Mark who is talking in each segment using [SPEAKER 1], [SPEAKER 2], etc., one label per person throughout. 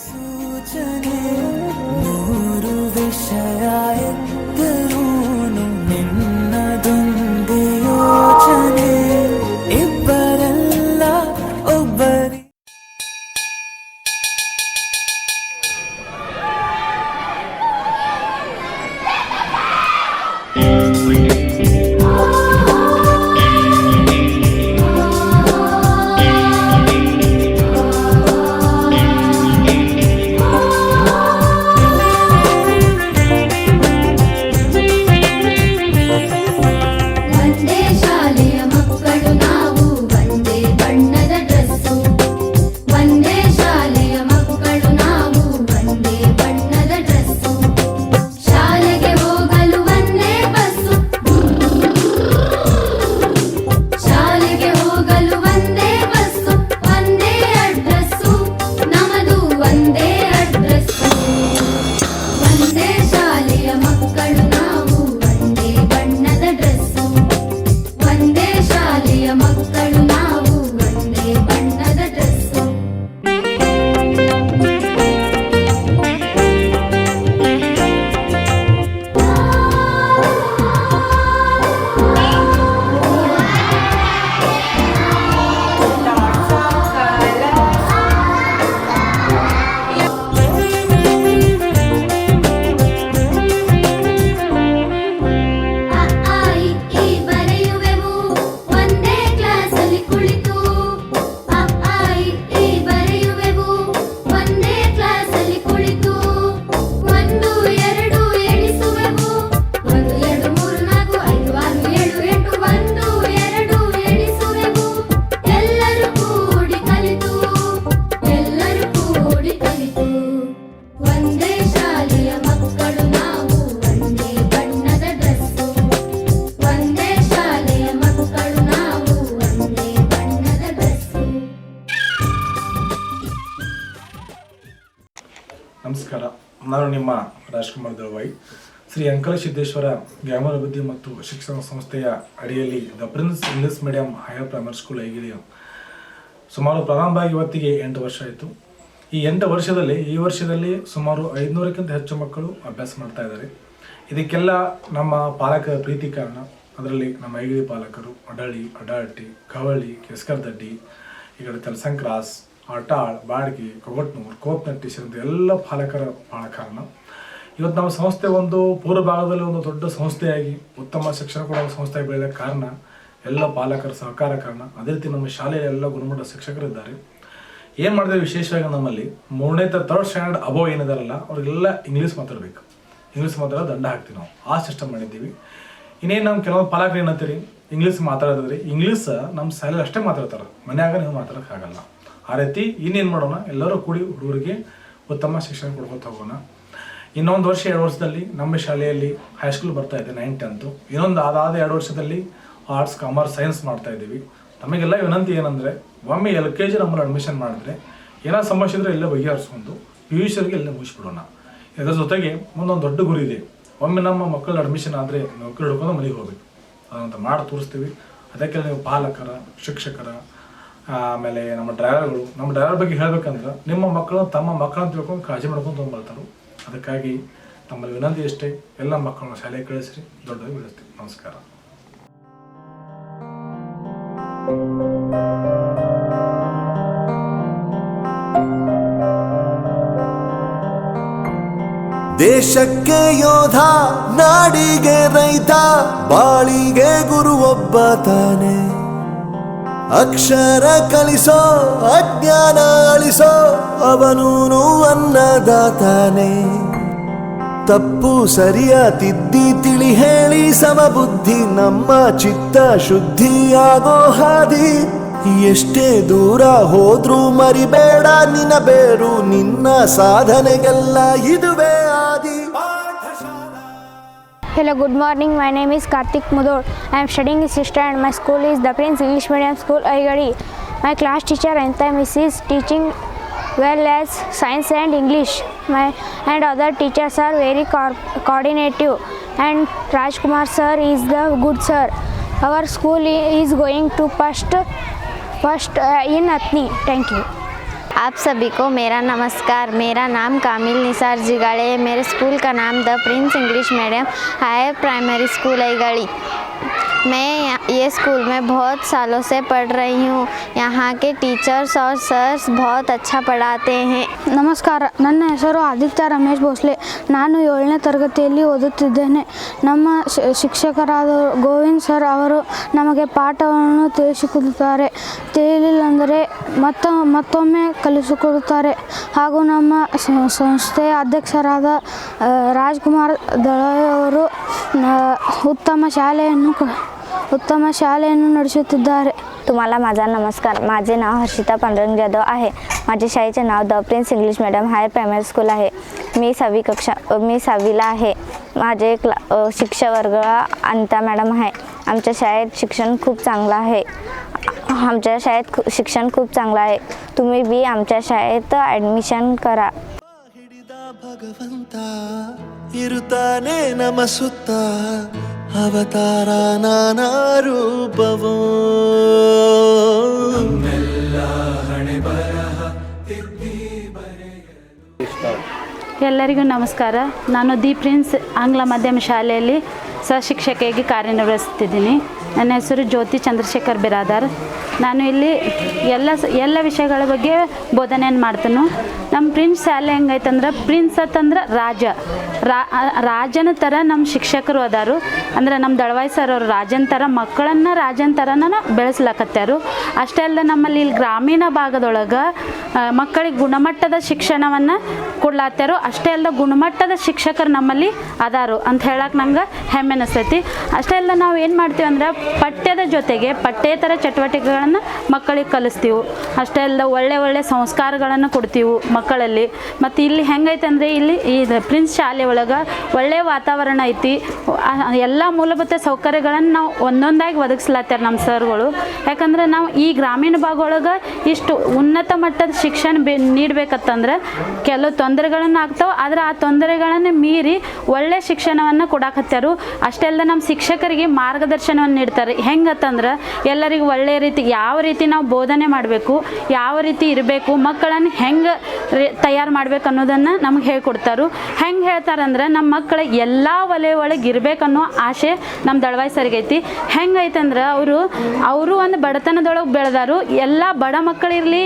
[SPEAKER 1] ಸೂಚನೆ ನೂರು ವಿಷಯ ಎತ್ತರೂನು ನಿನ್ನದೊಂದೇ ಯೋಚನೆ ಇಬ್ಬರಲ್ಲ ಒಬ್ಬರಿ
[SPEAKER 2] ನಮಸ್ಕಾರ. ನಾನು ನಿಮ್ಮ ರಾಜ್ಕುಮಾರ್ ದಳವಾಯಿ. ಶ್ರೀ ಅಂಕಲಸಿದ್ದೇಶ್ವರ ಗ್ರಾಮಾಭಿವೃದ್ಧಿ ಮತ್ತು ಶಿಕ್ಷಣ ಸಂಸ್ಥೆಯ ಅಡಿಯಲ್ಲಿ the prince English medium higher primary school ಐಗಿಳಿಯ ಸುಮಾರು ಪ್ರಾರಂಭವಾಗಿ ಇವತ್ತಿಗೆ 8 ವರ್ಷ ಆಯಿತು. ಈ 8 ವರ್ಷದಲ್ಲಿ ಈ ವರ್ಷದಲ್ಲಿ ಸುಮಾರು 500ಕ್ಕಿಂತ ಹೆಚ್ಚು ಮಕ್ಕಳು ಅಭ್ಯಾಸ ಮಾಡ್ತಾ ಇದ್ದಾರೆ. ಇದಕ್ಕೆಲ್ಲ ನಮ್ಮ ಪಾಲಕರ ಪ್ರೀತಿ ಕಾರಣ. ಅದರಲ್ಲಿ ನಮ್ಮ ಐಗಿಳಿ ಪಾಲಕರು ಅಡಳಿ, ಅಡಾಟಿ, ಕವಳಿ, ಕೆಸ್ಕರ್ದಡ್ಡಿ, ಈ ಕಡೆ ತಲಸಂಕ್ರಾಸ್, ಆಟಾಳ್, ಬಾಡ್ಗಿ, ಕೊಗಟ್ನೂರು, ಕೋಪ್ನಟ್ಟಿ ಸೇರಿದ ಎಲ್ಲ ಪಾಲಕರ ಭಾಳ ಕಾರಣ. ಇವತ್ತು ನಮ್ಮ ಸಂಸ್ಥೆ ಒಂದು ಪೂರ್ವ ಭಾಗದಲ್ಲಿ ಒಂದು ದೊಡ್ಡ ಸಂಸ್ಥೆಯಾಗಿ ಉತ್ತಮ ಶಿಕ್ಷಣ ಕೊಡೋ ಸಂಸ್ಥೆಯಾಗಿ ಬೆಳೆಯೋಕ್ಕೆ ಕಾರಣ ಎಲ್ಲ ಪಾಲಕರ ಸಹಕಾರ ಕಾರಣ. ಅದೇ ರೀತಿ ನಮ್ಮ ಶಾಲೆಯಲ್ಲಿ ಎಲ್ಲ ಗುಣಮಟ್ಟ ಶಿಕ್ಷಕರಿದ್ದಾರೆ. ಏನು ಮಾಡಿದ್ರೆ ವಿಶೇಷವಾಗಿ ನಮ್ಮಲ್ಲಿ 3ನೇ ಥರ್ಡ್ ಸ್ಟ್ಯಾಂಡರ್ಡ್ ಅಬೋವ್ ಏನಿದಾರಲ್ಲ ಅವ್ರಿಗೆಲ್ಲ ಇಂಗ್ಲೀಷ್ ಮಾತಾಡಬೇಕು. ಇಂಗ್ಲೀಷ್ ಮಾತಾಡೋ ದಂಡ ಹಾಕ್ತೀವಿ ನಾವು. ಆ ಸಿಸ್ಟಮ್ ಮಾಡಿದ್ದೀವಿ. ಇನ್ನೇನು ನಮ್ಮ ಕೆಲವೊಂದು ಪಾಲಕರು ಏನಂತೀರಿ, ಇಂಗ್ಲೀಷ್ ಮಾತಾಡೋದ್ರಿ, ಇಂಗ್ಲೀಷ್ ನಮ್ಮ ಶಾಲೆಯಲ್ಲಿ ಅಷ್ಟೇ ಮಾತಾಡ್ತಾರೆ, ಮನ್ಯಾಗ ನೀವು ಮಾತಾಡೋಕ್ಕಾಗಲ್ಲ. ಆ ರೀತಿ ಇನ್ನೇನು ಮಾಡೋಣ, ಎಲ್ಲರೂ ಕೂಡಿ ಹುಡುಗರಿಗೆ ಉತ್ತಮ ಶಿಕ್ಷಣ ಕೊಡ್ಕೊತ ಹೋಗೋಣ. ಇನ್ನೊಂದು ವರ್ಷ 2 ವರ್ಷದಲ್ಲಿ ನಮ್ಮ ಶಾಲೆಯಲ್ಲಿ ಹೈಸ್ಕೂಲ್ ಬರ್ತಾ ಇದೆ 9th 10th. ಇನ್ನೊಂದು ಅದಾದ 2 ವರ್ಷದಲ್ಲಿ ಆರ್ಟ್ಸ್, ಕಾಮರ್ಸ್, ಸೈನ್ಸ್ ಮಾಡ್ತಾ ಇದ್ದೀವಿ. ನಮಗೆಲ್ಲ ವಿನಂತಿ ಏನಂದರೆ, ಒಮ್ಮೆ LKG ನಮ್ಮಲ್ಲಿ ಅಡ್ಮಿಷನ್ ಮಾಡಿದ್ರೆ ಏನೋ ಸಮಸ್ಯೆ ಇದ್ದರೆ ಎಲ್ಲ ಬಗೆಹರಿಸ್ಕೊಂಡು PUCವರೆಗೆ ಎಲ್ಲ ಮುಗಿಸ್ಬಿಡೋಣ. ಇದರ ಜೊತೆಗೆ ಮುಂದೊಂದು ದೊಡ್ಡ ಗುರಿ ಇದೆ. ಒಮ್ಮೆ ನಮ್ಮ ಮಕ್ಕಳ ಅಡ್ಮಿಷನ್ ಆದರೆ ನೌಕರಿ ಹಿಡ್ಕೊಂಡು ಮನೆಗೆ ಹೋಗ್ಬೇಕು. ಅದಂತ ಮಾಡಿ ತೋರಿಸ್ತೀವಿ. ಅದಕ್ಕೆ ನೀವು ಪಾಲಕರ, ಶಿಕ್ಷಕರ, ಆಮೇಲೆ ನಮ್ಮ ಡ್ರೈವರ್ ಬಗ್ಗೆ ಹೇಳ್ಬೇಕಂದ್ರೆ ನಿಮ್ಮ ಮಕ್ಕಳು ತಮ್ಮ ಮಕ್ಕಳನ್ನ ತಿಳ್ಕೊಂಡು ಕಾಳಜಿ ಮಾಡ್ಕೊಂಡು ತೊಗೊಂಡ್ಬರ್ತಾರೆ. ಅದಕ್ಕಾಗಿ ತಮ್ಮಲ್ಲಿ ವಿನಂತಿ ಅಷ್ಟೇ, ಎಲ್ಲ ಮಕ್ಕಳನ್ನ ಶಾಲೆಗೆ ಕಳಿಸ್ರಿ, ದೊಡ್ಡದಾಗಿ ಬೆಳೆಸ್ತೀವಿ. ನಮಸ್ಕಾರ.
[SPEAKER 3] ದೇಶಕ್ಕೆ ಯೋಧ, ನಾಡಿಗೆ ರೈತ, ಬಾಳಿಗೆ ಗುರು ಒಬ್ಬ ತಾನೆ. ಅಕ್ಷರ ಕಲಿಸೋ, ಅಜ್ಞಾನ ಅಳಿಸೋ, ಅವನೂನು ಅನ್ನದಾತಾನೆ. ತಪ್ಪು ಸರಿಯ ತಿದ್ದಿ ತಿಳಿ ಹೇಳಿ ಸಮಬುದ್ಧಿ ನಮ್ಮ ಚಿತ್ತ ಶುದ್ಧಿಯಾಗೋ ಹಾದಿ. ಎಷ್ಟೇ ದೂರ ಹೋದ್ರೂ ಮರಿಬೇಡ ನಿನ್ನ ಬೇರು, ನಿನ್ನ ಸಾಧನೆಗೆಲ್ಲ ಇದುವೇ ಆದಿ.
[SPEAKER 4] Hello, good morning. My name is Karthik Mudor. I am studying in 6th and my school is the Prince English Medium School, Aigadi. My class teacher Anita Miss is teaching well as science and English. And other teachers are very coordinative. And Rajkumar sir is the good sir. Our school is going to first in Athni. Thank you.
[SPEAKER 5] आप सभी को मेरा नमस्कार। मेरा नाम कामिल निसार जिगाड़े है। मेरे school का नाम the prince English medium higher primary school Aigali. मैं ये स्कूल में बहुत सालों से पढ़ रही हूँ। यहाँ के टीचर्स और सर्स बहुत अच्छा पढ़ाते हैं।
[SPEAKER 4] ನಮಸ್ಕಾರ, ನನ್ನ ಹೆಸರು ಆದಿತ್ಯ ರಮೇಶ್ ಭೋಸ್ಲೆ. ನಾನು 7ನೇ ತರಗತಿಯಲ್ಲಿ ಓದುತ್ತಿದ್ದೇನೆ. ನಮ್ಮ ಶಿಕ್ಷಕರಾದ ಗೋವಿಂದ್ ಸರ್ ಅವರು ನಮಗೆ ಪಾಠವನ್ನು ತಿಳಿಸಿಕೊಡುತ್ತಾರೆ. ತಿಳಿಲಿಲ್ಲಂದರೆ ಮತ್ತೊಮ್ಮೆ ಕಲಿಸಿಕೊಡುತ್ತಾರೆ. ಹಾಗೂ ನಮ್ಮ ಸಂಸ್ಥೆಯ ಅಧ್ಯಕ್ಷರಾದ ರಾಜ್ಕುಮಾರ್ ದಳವಾಯಿ ಅವರು उत्तम शालेಯನ್ನು ನಡೆಸುತ್ತಿದ್ದಾರೆ.
[SPEAKER 6] तुम्हाला माझा नमस्कार. माझे नाव हर्षिता पांडुरंग जाधव आहे. माझ्या शाळेचे नाव the Prince English medium higher primary school आहे. मी 6वीला आहे. माझे शिक्षक वर्ग अनिता मॅडम आहे. आमच्या शाळेत शिक्षण खूप चांगलं आहे. तुम्ही बी आमच्या शाळेत ॲडमिशन करा.
[SPEAKER 3] ಭಗವಂತ ಇರುತ್ತಾನೆ ನಮ ಸುತ್ತ ಅವತಾರ ನಾನಾ ರೂಪವೋ
[SPEAKER 7] ಎಲ್ಲರಿಗೂ ನಮಸ್ಕಾರ. ನಾನು ದಿ ಪ್ರಿನ್ಸ್ ಆಂಗ್ಲ ಮಾಧ್ಯಮ ಶಾಲೆಯಲ್ಲಿ ಸಹಶಿಕ್ಷಕಿಯಾಗಿ ಕಾರ್ಯನಿರ್ವಹಿಸ್ತಿದ್ದೀನಿ. ನನ್ನ ಹೆಸರು ಜ್ಯೋತಿ ಚಂದ್ರಶೇಖರ್ ಬಿರಾದಾರ್. ನಾನು ಇಲ್ಲಿ ಎಲ್ಲ ವಿಷಯಗಳ ಬಗ್ಗೆ ಬೋಧನೆಯನ್ನು ಮಾಡ್ತೀನಿ. ನಮ್ಮ ಪ್ರಿನ್ಸ್ ಶಾಲೆ ಹೆಂಗೈತಂದ್ರೆ ಪ್ರಿನ್ಸ್ ಅಂತಂದ್ರೆ ರಾಜನ ಥರ ನಮ್ಮ ಶಿಕ್ಷಕರು ಅದಾರು. ಅಂದ್ರೆ ನಮ್ಮ ದಳವಾಯಿ ಸರ್ ಅವರು ರಾಜನ ಥರ ಮಕ್ಕಳನ್ನು ರಾಜನ ಥರನ ಬೆಳೆಸ್ಲಕತ್ಯಾರು. ಅಷ್ಟೇ ಅಲ್ಲ, ನಮ್ಮಲ್ಲಿ ಇಲ್ಲಿ ಗ್ರಾಮೀಣ ಭಾಗದೊಳಗೆ ಮಕ್ಕಳಿಗೆ ಗುಣಮಟ್ಟದ ಶಿಕ್ಷಣವನ್ನು ಕೊಡ್ಲಾತ್ಯಾರು. ಅಷ್ಟೇ ಅಲ್ಲ, ಗುಣಮಟ್ಟದ ಶಿಕ್ಷಕರು ನಮ್ಮಲ್ಲಿ ಅದಾರು ಅಂತ ಹೇಳಕ್ಕೆ ನಂಗೆ ಹೆಮ್ಮೆ ಅನಿಸ್ತೈತಿ. ಅಷ್ಟೇ ಅಲ್ಲ, ನಾವು ಏನು ಮಾಡ್ತೀವಿ ಅಂದ್ರೆ ಪಠ್ಯದ ಜೊತೆಗೆ ಪಠ್ಯೇತರ ಚಟುವಟಿಕೆಗಳನ್ನು ಮಕ್ಕಳಿಗೆ ಕಲಿಸ್ತೀವಿ. ಅಷ್ಟೇ ಅಲ್ಲ, ಒಳ್ಳೆ ಸಂಸ್ಕಾರಗಳನ್ನು ಕೊಡ್ತೀವಿ ಮಕ್ಕಳಲ್ಲಿ. ಮತ್ತು ಇಲ್ಲಿ ಹೆಂಗೈತೆ ಅಂದರೆ ಇಲ್ಲಿ ಈ ಪ್ರಿನ್ಸ್ ಶಾಲೆ ಒಳಗೆ ಒಳ್ಳೆಯ ವಾತಾವರಣ ಐತಿ. ಎಲ್ಲ ಮೂಲಭೂತ ಸೌಕರ್ಯಗಳನ್ನು ನಾವು ಒಂದೊಂದಾಗಿ ಒದಗಿಸ್ಲತ್ತಾರೆ ನಮ್ಮ ಸರ್ಗಳು. ಯಾಕಂದರೆ ನಾವು ಈ ಗ್ರಾಮೀಣ ಭಾಗ ಒಳಗೆ ಇಷ್ಟು ಉನ್ನತ ಮಟ್ಟದ ಶಿಕ್ಷಣ ನೀಡಬೇಕಂತಂದ್ರೆ ಕೆಲವು ತೊಂದರೆಗಳನ್ನು ಆಗ್ತಾವೆ. ಆದರೆ ಆ ತೊಂದರೆಗಳನ್ನು ಮೀರಿ ಒಳ್ಳೆಯ ಶಿಕ್ಷಣವನ್ನು ಕೊಡಾಕತ್ಯಾರು. ಅಷ್ಟೇ ಅಲ್ಲ, ನಮ್ಮ ಶಿಕ್ಷಕರಿಗೆ ಮಾರ್ಗದರ್ಶನವನ್ನು ನೀಡ್ತಾರೆ. ಹೆಂಗತ್ತಂದ್ರೆ ಎಲ್ಲರಿಗೂ ಒಳ್ಳೆಯ ರೀತಿ ಯಾವ ರೀತಿ ನಾವು ಬೋಧನೆ ಮಾಡಬೇಕು, ಯಾವ ರೀತಿ ಇರಬೇಕು, ಮಕ್ಕಳನ್ನು ಹೆಂಗೆ ತಯಾರು ಮಾಡ್ಬೇಕು ಅನ್ನೋದನ್ನು ನಮ್ಗೆ ಹೇಳ್ಕೊಡ್ತಾರೆ. ಹೆಂಗೆ ಹೇಳ್ತಾರಂದ್ರೆ ನಮ್ಮ ಮಕ್ಕಳು ಎಲ್ಲ ವಲಯ ಒಳಗೆ ಇರಬೇಕನ್ನೋ ಆಸೆ ನಮ್ಮ ದಳವಾಯಿ ಸರ್ಗೈತಿ. ಹೆಂಗೈತಂದ್ರೆ ಅವರು ಒಂದು ಬಡತನದೊಳಗೆ ಬೆಳೆದಾರು. ಎಲ್ಲ ಬಡ ಮಕ್ಕಳಿರಲಿ,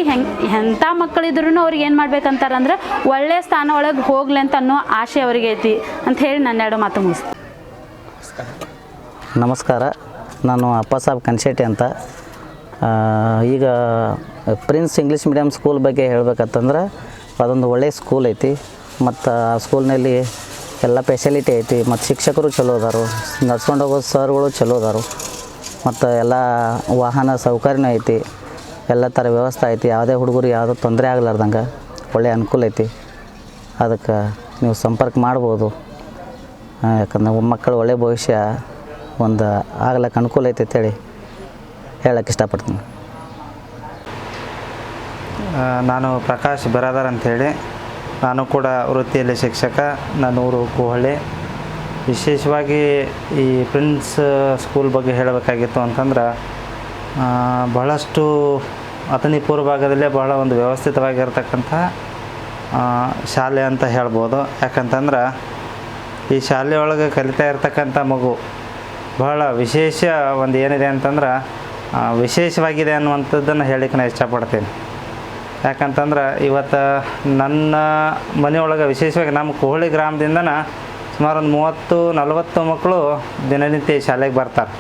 [SPEAKER 7] ಎಂಥ ಮಕ್ಕಳಿದ್ರೂ ಅವ್ರಿಗೆ ಏನು ಮಾಡ್ಬೇಕಂತಾರಂದ್ರೆ ಒಳ್ಳೆಯ ಸ್ಥಾನ ಒಳಗೆ ಹೋಗ್ಲಿ ಅಂತ ಅನ್ನೋ ಆಸೆ ಅವ್ರಿಗೆ ಐತಿ ಅಂತ ಹೇಳಿ ನನ್ನ 2 ಮಾತು ಮುಗಿಸ್ತೀನಿ.
[SPEAKER 8] ನಮಸ್ಕಾರ, ನಾನು ಅಪ್ಪಸಾಬ್ ಕನ್ಶೆಟ್ಟಿ ಅಂತ. ಈಗ ಪ್ರಿನ್ಸ್ ಇಂಗ್ಲೀಷ್ ಮೀಡಿಯಮ್ ಸ್ಕೂಲ್ ಬಗ್ಗೆ ಹೇಳ್ಬೇಕಂತಂದ್ರೆ ಅದೊಂದು ಒಳ್ಳೆಯ ಸ್ಕೂಲ್ ಐತಿ. ಮತ್ತು ಆ ಸ್ಕೂಲ್ನಲ್ಲಿ ಎಲ್ಲ ಫೆಸಿಲಿಟಿ ಐತಿ. ಮತ್ತು ಶಿಕ್ಷಕರು ಚಲೋ ಅದಾರು, ನಡ್ಸ್ಕೊಂಡು ಹೋಗೋ ಸರ್ಗಳು ಚಲೋ ಅದಾರು. ಮತ್ತು ಎಲ್ಲ ವಾಹನ ಸೌಕರ್ಯನೂ ಐತಿ, ಎಲ್ಲ ಥರ ವ್ಯವಸ್ಥೆ ಐತಿ. ಯಾವುದೇ ಹುಡುಗರು ಯಾವುದೋ ತೊಂದರೆ ಆಗ್ಲಾರ್ದಂಗೆ ಒಳ್ಳೆಯ ಅನುಕೂಲ ಐತಿ. ಅದಕ್ಕೆ ನೀವು ಸಂಪರ್ಕ ಮಾಡ್ಬೋದು. ಯಾಕಂದ್ರೆ ಮಕ್ಕಳು ಒಳ್ಳೆಯ ಭವಿಷ್ಯ ಒಂದು ಆಗ್ಲಕ್ಕೆ ಅನುಕೂಲ ಐತಿ ಅಂತೇಳಿ ಹೇಳಕ್ಕೆ ಇಷ್ಟಪಡ್ತೀನಿ.
[SPEAKER 9] ನಾನು ಪ್ರಕಾಶ್ ಬಿರಾದಾರ್ ಅಂಥೇಳಿ. ನಾನು ಕೂಡ ವೃತ್ತಿಯಲ್ಲಿ ಶಿಕ್ಷಕ. ನನ್ನ ಊರು ಕೂಹಳ್ಳಿ. ವಿಶೇಷವಾಗಿ ಈ ಪ್ರಿನ್ಸ್ ಸ್ಕೂಲ್ ಬಗ್ಗೆ ಹೇಳಬೇಕಾಗಿತ್ತು ಅಂತಂದ್ರೆ ಬಹಳಷ್ಟು ಅಥಣಿ ಪೂರ್ವ ಭಾಗದಲ್ಲೇ ಬಹಳ ಒಂದು ವ್ಯವಸ್ಥಿತವಾಗಿರ್ತಕ್ಕಂಥ ಶಾಲೆ ಅಂತ ಹೇಳ್ಬೋದು. ಯಾಕಂತಂದ್ರೆ ಈ ಶಾಲೆಯೊಳಗೆ ಕಲಿತಾ ಇರ್ತಕ್ಕಂಥ ಮಗು ಬಹಳ ವಿಶೇಷ ಒಂದು ಏನಿದೆ ಅಂತಂದ್ರೆ ವಿಶೇಷವಾಗಿದೆ ಅನ್ನುವಂಥದ್ದನ್ನು ಹೇಳಲಿಕ್ಕೆ ನಾನು ಇಷ್ಟಪಡ್ತೀನಿ. ಯಾಕಂತಂದ್ರೆ ಇವತ್ತು ನನ್ನ ಮನೆಯೊಳಗೆ ವಿಶೇಷವಾಗಿ ನಮ್ಮ ಕೂಹಳ್ಳಿ ಗ್ರಾಮದಿಂದನ ಸುಮಾರು ಒಂದು 30-40 ಮಕ್ಕಳು ದಿನನಿತ್ಯ ಶಾಲೆಗೆ ಬರ್ತಾರೆ.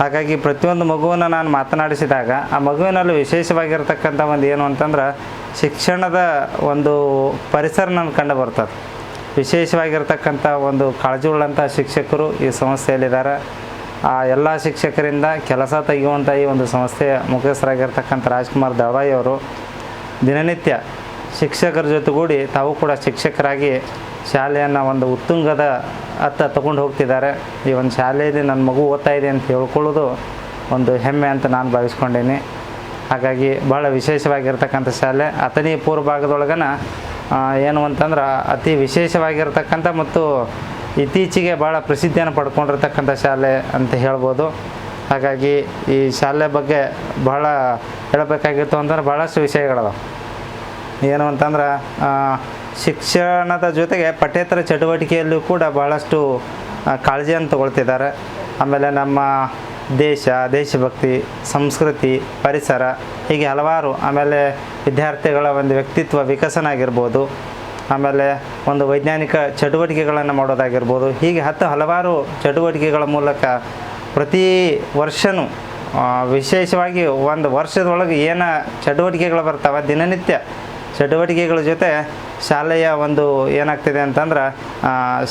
[SPEAKER 9] ಹಾಗಾಗಿ ಪ್ರತಿಯೊಂದು ಮಗುವನ್ನು ನಾನು ಮಾತನಾಡಿಸಿದಾಗ ಆ ಮಗುವಿನಲ್ಲಿ ವಿಶೇಷವಾಗಿರ್ತಕ್ಕಂಥ ಒಂದು ಏನು ಅಂತಂದ್ರೆ ಶಿಕ್ಷಣದ ಒಂದು ಪರಿಸರ ನನಗೆ ಕಂಡು ಬರ್ತದೆ. ವಿಶೇಷವಾಗಿರ್ತಕ್ಕಂಥ ಒಂದು ಕಾಳಜಿ ಉಳ್ಳಂಥ ಶಿಕ್ಷಕರು ಈ ಸಂಸ್ಥೆಯಲ್ಲಿದ್ದಾರೆ. ಆ ಎಲ್ಲ ಶಿಕ್ಷಕರಿಂದ ಕೆಲಸ ತೆಗೆಯುವಂಥ ಈ ಒಂದು ಸಂಸ್ಥೆಯ ಮುಖ್ಯಸ್ಥರಾಗಿರ್ತಕ್ಕಂಥ ರಾಜ್ಕುಮಾರ್ ದಳವಾಯಿ ಅವರು ದಿನನಿತ್ಯ ಶಿಕ್ಷಕರ ಜೊತೆಗೂಡಿ ತಾವು ಕೂಡ ಶಿಕ್ಷಕರಾಗಿ ಶಾಲೆಯನ್ನು ಒಂದು ಉತ್ತುಂಗದ ಅತ್ತ ತಗೊಂಡು ಹೋಗ್ತಿದ್ದಾರೆ. ಈ ಒಂದು ಶಾಲೆಯಲ್ಲಿ ನನ್ನ ಮಗು ಓದ್ತಾ ಇದೆ ಅಂತ ಹೇಳ್ಕೊಳ್ಳೋದು ಒಂದು ಹೆಮ್ಮೆ ಅಂತ ನಾನು ಭಾವಿಸ್ಕೊಂಡೀನಿ. ಹಾಗಾಗಿ ಭಾಳ ವಿಶೇಷವಾಗಿರ್ತಕ್ಕಂಥ ಶಾಲೆ. ಅಥಣಿ ಪೂರ್ವ ಭಾಗದೊಳಗನ ಏನು ಅಂತಂದ್ರೆ ಅತಿ ವಿಶೇಷವಾಗಿರ್ತಕ್ಕಂಥ ಮತ್ತು ಇತ್ತೀಚೆಗೆ ಭಾಳ ಪ್ರಸಿದ್ಧಿಯನ್ನು ಪಡ್ಕೊಂಡಿರ್ತಕ್ಕಂಥ ಶಾಲೆ ಅಂತ ಹೇಳ್ಬೋದು. ಹಾಗಾಗಿ ಈ ಶಾಲೆ ಬಗ್ಗೆ ಭಾಳ ಹೇಳಬೇಕಾಗಿತ್ತು ಅಂತಂದ್ರೆ ಭಾಳಷ್ಟು ವಿಷಯಗಳವ. ಏನು ಅಂತಂದ್ರೆ ಶಿಕ್ಷಣದ ಜೊತೆಗೆ ಪಠ್ಯೇತರ ಚಟುವಟಿಕೆಯಲ್ಲೂ ಕೂಡ ಭಾಳಷ್ಟು ಕಾಳಜಿಯನ್ನು ತಗೊಳ್ತಿದ್ದಾರೆ. ಆಮೇಲೆ ನಮ್ಮ ದೇಶಭಕ್ತಿ, ಸಂಸ್ಕೃತಿ, ಪರಿಸರ ಹೀಗೆ ಹಲವಾರು, ಆಮೇಲೆ ವಿದ್ಯಾರ್ಥಿಗಳ ಒಂದು ವ್ಯಕ್ತಿತ್ವ ವಿಕಸನ ಆಗಿರ್ಬೋದು, ಆಮೇಲೆ ಒಂದು ವೈಜ್ಞಾನಿಕ ಚಟುವಟಿಕೆಗಳನ್ನು ಮಾಡೋದಾಗಿರ್ಬೋದು, ಹೀಗೆ ಹಲವಾರು ಚಟುವಟಿಕೆಗಳ ಮೂಲಕ ಪ್ರತಿ ವರ್ಷವೂ ವಿಶೇಷವಾಗಿ ಒಂದು ವರ್ಷದೊಳಗೆ ಏನು ಚಟುವಟಿಕೆಗಳು ಬರ್ತಾವೆ, ದಿನನಿತ್ಯ ಚಟುವಟಿಕೆಗಳ ಜೊತೆ ಶಾಲೆಯ ಒಂದು ಏನಾಗ್ತಿದೆ ಅಂತಂದ್ರೆ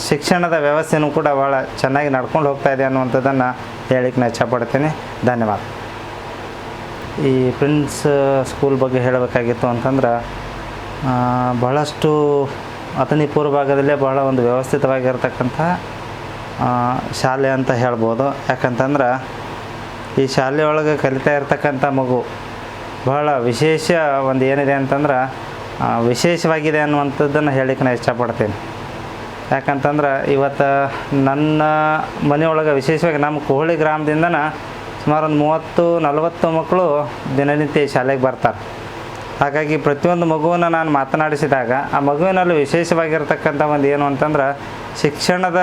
[SPEAKER 9] ಶಿಕ್ಷಣದ ವ್ಯವಸ್ಥೆಯೂ ಕೂಡ ಭಾಳ ಚೆನ್ನಾಗಿ ನಡ್ಕೊಂಡು ಹೋಗ್ತಾ ಇದೆ ಅನ್ನುವಂಥದ್ದನ್ನು ಹೇಳಿಕ್ಕೆ ನಾನು ಇಷ್ಟಪಡ್ತೀನಿ. ಧನ್ಯವಾದ. ಈ ಪ್ರಿನ್ಸ್ ಸ್ಕೂಲ್ ಬಗ್ಗೆ ಹೇಳಬೇಕಾಗಿತ್ತು ಅಂತಂದ್ರೆ ಬಹಳಷ್ಟು ಅಥಣಿ ಪೂರ್ವ ಭಾಗದಲ್ಲೇ ಬಹಳ ಒಂದು ವ್ಯವಸ್ಥಿತವಾಗಿರ್ತಕ್ಕಂಥ ಶಾಲೆ ಅಂತ ಹೇಳ್ಬೋದು. ಯಾಕಂತಂದ್ರೆ ಈ ಶಾಲೆಯೊಳಗೆ ಕಲಿತಾ ಇರ್ತಕ್ಕಂಥ ಮಗು ಬಹಳ ವಿಶೇಷ ಒಂದು ಏನಿದೆ ಅಂತಂದ್ರೆ ವಿಶೇಷವಾಗಿದೆ ಅನ್ನುವಂಥದ್ದನ್ನು ಹೇಳಿಕ್ಕೆ ನಾನು ಇಷ್ಟಪಡ್ತೀನಿ. ಯಾಕಂತಂದ್ರೆ ಇವತ್ತು ನನ್ನ ಮನೆಯೊಳಗೆ ವಿಶೇಷವಾಗಿ ನಮ್ಮ ಕೋಹಳಿ ಗ್ರಾಮದಿಂದನ ಸುಮಾರು ಒಂದು 30-40 ಮಕ್ಕಳು ದಿನನಿತ್ಯ ಶಾಲೆಗೆ ಬರ್ತಾರೆ. ಹಾಗಾಗಿ ಪ್ರತಿಯೊಂದು ಮಗುವನ್ನು ನಾನು ಮಾತನಾಡಿಸಿದಾಗ ಆ ಮಗುವಿನಲ್ಲಿ ವಿಶೇಷವಾಗಿರ್ತಕ್ಕಂಥ ಒಂದು ಏನು ಅಂತಂದ್ರೆ ಶಿಕ್ಷಣದ